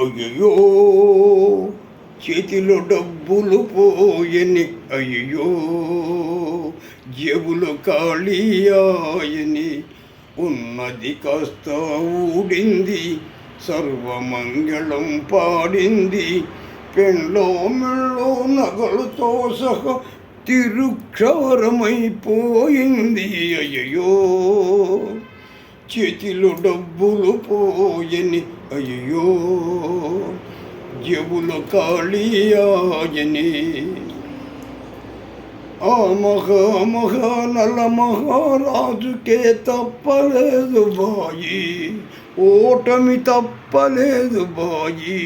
అయ్యయ్యో చేతిలో డబ్బులు పోయని, అయ్యయ్యో జేబులు ఖాళీ ఆయని, ఉన్నది కాస్త ఊడింది, సర్వమంగళం పాడింది, పెండ్లో మెళ్ళో నగలతో సహా తిరుక్షవరమైపోయింది. అయ్యయ్యో చేతిలో డబ్బులు పోయని, అయ్యో జేబులు ఖాళీ ఆయని. ఆ నల మహారాజుకే తప్పలేదు బాయి, ఓటమి తప్పలేదు బాయి,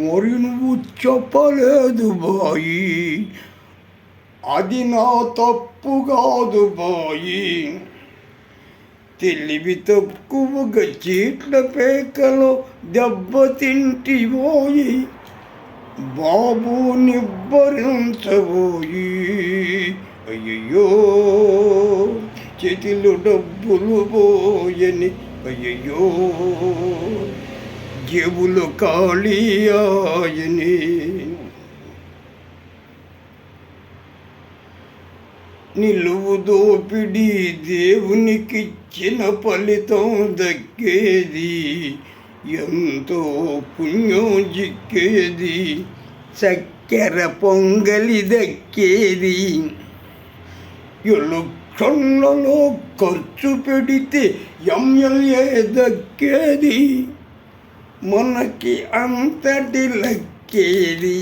మరి నువ్వు చెప్పలేదు బాయి, అది నా తప్పు కాదు బాయి. తెలివి తక్కువగా చీట్ల పేకలో దెబ్బతింటిపోయి, బాబు నిబ్బరించబోయి. అయ్యయ్యో చేతిలో డబ్బులు పోయని, అయ్యయ్యో జేబులు ఖాళీ ఆయని. నిలువు దోపిడి దేవునికిచ్చిన ఫలితం దక్కేది, ఎంతో పుణ్యం జిక్కేది, చక్కెర పొంగలి దక్కేది. ఎలక్షన్లలో ఖర్చు పెడితే ఎమ్మెల్యే దక్కేది, మనకి అంతటి లక్కేది.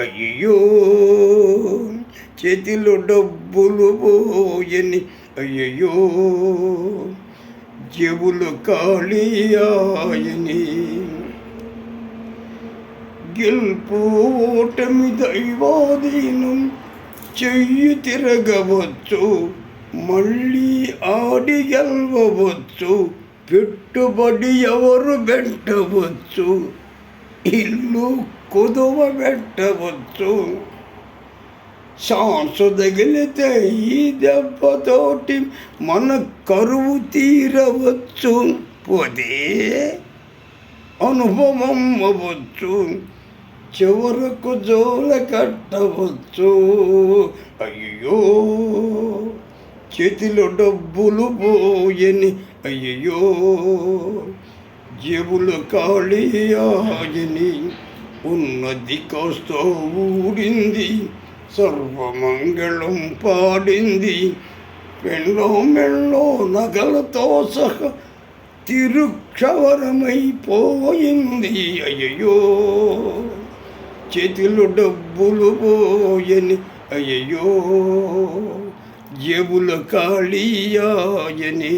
అయ్యో చేతిలో డబ్బులు పోయని, అయ్యయ్యో జేబులు ఖాళీ ఆయని. గెలుపు ఓటమి దైవాధీనం, చెయ్యి తిరగవచ్చు, మళ్ళీ ఆడి గెలవచ్చు, పెట్టుబడి ఎవరు పెట్టవచ్చు, ఇల్లు కుదువ పెట్టవచ్చు. ఛాన్సు తగిలితే ఈ దెబ్బతోటి మన కరువు తీరవచ్చు, పోతే అనుభవం అవ్వచ్చు, చివరకు జోల కట్టవచ్చు. అయ్యో చేతిలో డబ్బులు పోయని, అయ్యయ్యో జేబులు ఖాళీ ఆయని, ఉన్నది కాస్త ఊడింది, సర్వమంగళం పాడింది, పెండ్లో మెళ్ళో నగలతో సహా తిరుక్షవరమైపోయింది. అయ్యయ్యో చేతిలో డబ్బులు పోయని, అయ్యయ్యో జేబులు ఖాళీ ఆయని.